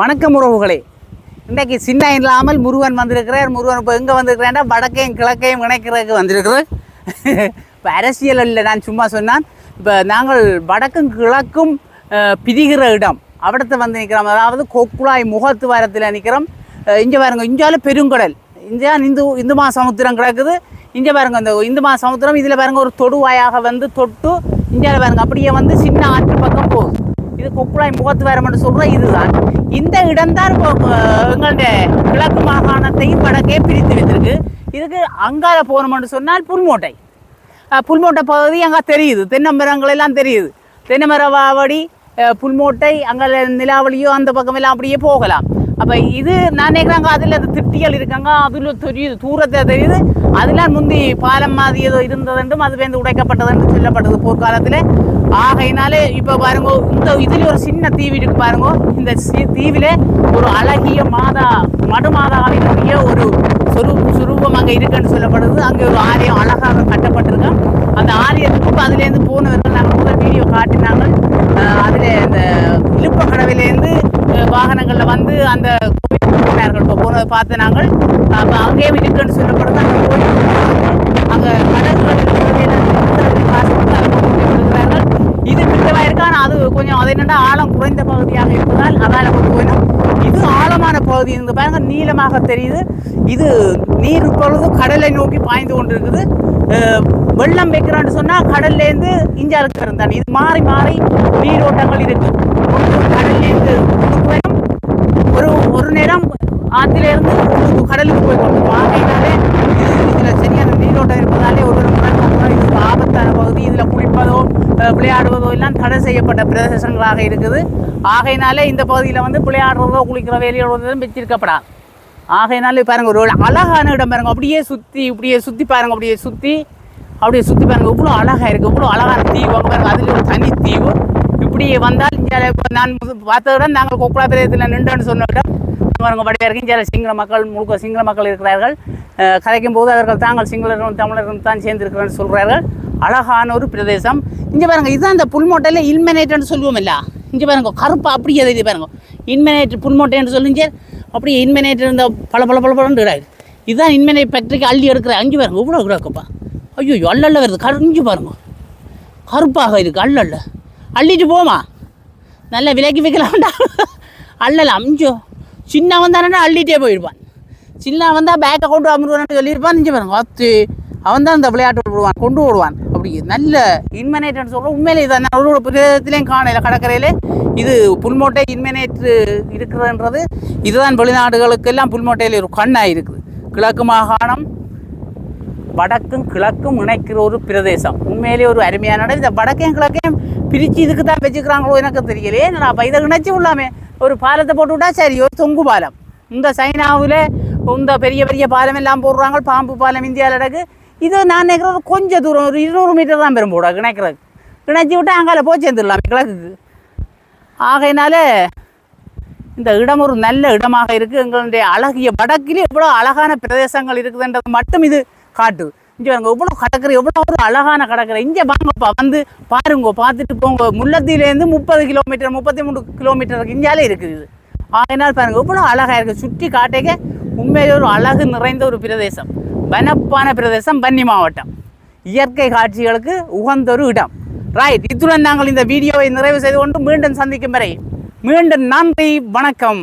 வணக்கம் உறவுகளே. இன்றைக்கு சின்ன இல்லாமல் முருகன் வந்திருக்கிறார். முருகன் இப்போ எங்கே வந்திருக்கிறேன்டா வடக்கையும் கிழக்கையும் இணைக்கிறதுக்கு வந்திருக்கிறேன். இப்போ அரசியல் இல்லை, நான் சும்மா சொன்னான். இப்போ நாங்கள் வடக்கும் கிழக்கும் பிரிகிற இடம் அவிடத்தை வந்து நிற்கிறோம். அதாவது கொக்குழாய் முகத்துவாரத்தில் நிற்கிறோம். இங்கே பாருங்க, இந்தியாவில் பெருங்கடல், இந்தியா இந்து மகாசமுத்திரம் கிடக்குது. இங்கே பாருங்க, இந்த இந்து மகாசமுத்திரம் இதில் பாருங்க ஒரு தொடுவாயாக வந்து தொட்டு இந்தியாவில் பாருங்க அப்படியே வந்து சின்ன ஆற்று பக்கம் போகுது. இது கொக்குழாய் முகத்துவாரம்னு சொல்கிறோம். இதுதான் இந்த இடம்தான் எங்களுடைய கிழக்கு மாகாணத்தையும் வடக்கே பிரித்து வைத்திருக்கு. இதுக்கு அங்கால போகணும்னு சொன்னால் புல்மோட்டை பகுதி அங்கே தெரியுது. தென்னமரங்கள் எல்லாம் தெரியுது. தென்னமரவாவடி புல்மோட்டை அங்கே நிலாவளியோ அந்த பக்கம் எல்லாம் அப்படியே போகலாம். அப்போ இது நான் நினைக்கிறாங்க அதில் அந்த திட்டிகள் இருக்காங்க, அதில் தெரியுது, தூரத்தை தெரியுது. அதெல்லாம் முந்தி பாலம் மாதிரி ஏதோ இருந்ததுன்றும் அது வந்து உடைக்கப்பட்டதுன்னு சொல்லப்பட்டது போர்க்காலத்தில். ஆகையினாலே இப்போ பாருங்க, இந்த இதில் ஒரு சின்ன தீவு இருக்கு பாருங்க. இந்த தீவில் ஒரு அழகிய மடுமாதாவினுடைய ஒரு சுரூபம் அங்கே இருக்குன்னு சொல்லப்படுது. அங்கே ஒரு ஆலயம் அழகாக கட்டப்பட்டிருக்கோம். அந்த ஆலயத்துக்கு இப்போ அதுலேருந்து போனவர்கள் நாங்கள் முதல் வீடியோ காட்டினாங்க. அதில் இந்த இழுப்ப கடவிலேருந்து வாகனங்களில் வந்து அந்த கோயில் போனார்கள். இப்போ போனதை பார்த்து நாங்கள் அப்போ அங்கேயும் இருக்குன்னு சொல்லப்படுது. அந்த கோயில் அங்கே கடல்கள் இருக்கிறார்கள். இது கிட்டவா இருக்கா, ஆனால் அது கொஞ்சம் அது என்னென்னா ஆழம் குறைந்த பகுதியாக இருப்பதால் அதால் கொண்டு போயிடும். இது ஆழமான பகுதி இருந்து பாருங்க, நீளமாக தெரியுது. இது நீர் இப்பொழுது கடலை நோக்கி பாய்ந்து கொண்டு இருக்குது. வெள்ளம் வைக்கிறான்னு சொன்னால் கடல்லேருந்து இந்தியாவுக்கு இருந்தான். இது மாறி மாறி நீரோட்டங்கள் இருக்கு. கடல்லேருந்து ஒரு நேரம் ஆற்றிலேருந்து கடலுக்கு போய் கொண்டு ஆகையினாலே இதில் சரியான நீரோட்டம் இருப்பதாலே ஒரு இது ஆபத்தான பகுதி. இதில் குளிப்பதோ விளையாடுவதோ எல்லாம் தடை செய்யப்பட்ட பிரதேசங்களாக இருக்குது. ஆகையினாலே இந்த பகுதியில் வந்து விளையாடுறதோ குளிக்கிற வேலையோடுவதும் வச்சிருக்கப்படாது. ஆகையினாலே பாருங்கள், ஒரு அழகான இடம் பாருங்கள். அப்படியே சுற்றி பாருங்கள், அப்படியே சுற்றி பாருங்கள். இவ்வளோ அழகாக இருக்குது, இவ்வளோ அழகான தீவு அங்கே பாருங்கள். அதில் ஒரு தனி தீவு. இப்படி வந்தால் இங்கே நான் பார்த்தவுடன் நாங்கள் கொக்குழாய் பிரதேசத்தில் நின்றுன்னு சொன்னவிடம் பாருங்க படியாக இருக்கு. இங்கே சிங்கள மக்கள் முழுக்க சிங்கள மக்கள் இருக்கிறார்கள். கதைக்கும் போது அவர்கள் தாங்கள் சிங்களரும் தமிழரும் தான் சேர்ந்திருக்கிறேன்னு சொல்கிறார்கள். அழகான ஒரு பிரதேசம். இங்கே பாருங்கள், இதுதான் இந்த புல்மோட்டையில் இன்மெனேட்டுன்னு சொல்லுவோம் இல்லை. இங்கே பாருங்க, கருப்பா அப்படியே இது பாருங்க, இன்மெனேட் புல்மோட்டைன்னு சொல்லிங்க. அப்படியே இன்மெனேட் இருந்த பல இடாது. இதுதான் இன்மெனேட் ஃபேக்ட்ரிக்கு அள்ளி எடுக்கிற. அஞ்சு பாருங்க இவ்வளோ கிடக்குப்பா. ஐயோ அல்ல வருது இஞ்சி பாருங்க, கருப்பாக இருக்குது. அள்ளிட்டு போமா, நல்லா விலைக்கு வைக்கலாம்டா. அள்ளலாம் அஞ்சோ சின்ன வந்தானே அள்ளிட்டே போயிடுவான். சின்ன வந்தால் பேக்கை கொண்டு அமருவான்னு சொல்லியிருப்பான். இங்கே பாருங்க, அவன் தான் இந்த விளையாட்டு விடுவான், கொண்டு ஓடுவான். அப்படி நல்ல இன்மெனேட்னு சொல்கிறோம். உண்மையிலே இதான் ஒரு பிரதேசத்துலேயும் காணல கடற்கரையில். இது புல்மோட்டை இன்மெனேட்டு இருக்கிறதுன்றது இதுதான் வெளிநாடுகளுக்கெல்லாம் புல்மோட்டையில் ஒரு கண்ணாக இருக்குது. கிழக்கு மாகாணம் வடக்கும் கிழக்கும் இணைக்கிற ஒரு பிரதேசம். உண்மையிலே ஒரு அருமையான இடம். இந்த வடக்கையும் கிழக்கையும் பிரித்து இதுக்கு தான் வச்சுக்கிறாங்களோ எனக்கு தெரியலையே. என்னடா அப்போ இதை இணைச்சி விடலாமே, ஒரு பாலத்தை போட்டு விட்டா சரி. ஒரு தொங்கு பாலம், இந்த சைனாவில் இந்த பெரிய பெரிய பாலம் எல்லாம் போடுறாங்க. பாம்பு பாலம் இந்தியாவில் நடக்கு. இது நான் நினைக்கிறது கொஞ்சம் தூரம், ஒரு 200 மீட்டர் தான் பெரும் போட இணைக்கிறது. இணைச்சி விட்டால் அங்கால போய் சேர்ந்துடலாம் கிழக்குக்கு. ஆகையினால இந்த இடம் ஒரு நல்ல இடமாக இருக்குது. எங்களுடைய அழகிய வடக்கிலே எவ்வளோ அழகான பிரதேசங்கள் இருக்குதுன்றது மட்டும் இது காட்டு. இங்கே வாங்க, எவ்வளோ கடற்கரை, எவ்வளோ ஒரு அழகான கடற்கரை. இங்கே வாங்கப்பா, வந்து பாருங்க, பார்த்துட்டு போங்க. முல்லைத்தீவுலேருந்து 30 கிலோமீட்டர் 33 கிலோமீட்டருக்கு இந்தியாவிலே இருக்குது இது. ஆகையினால் பாருங்கள் எவ்வளோ அழகாக இருக்குது. சுற்றி காட்டைக்க உண்மையிலே ஒரு அழகு நிறைந்த ஒரு பிரதேசம். வனப்பான பிரதேசம், வன்னி மாவட்டம். இயற்கை காட்சிகளுக்கு உகந்த ஒரு இடம். ரைட், இத்துடன் நாங்கள் இந்த வீடியோவை நிறைவு செய்து கொண்டு மீண்டும் சந்திக்கும் வரை மீண்டும் நன்றி, வணக்கம்.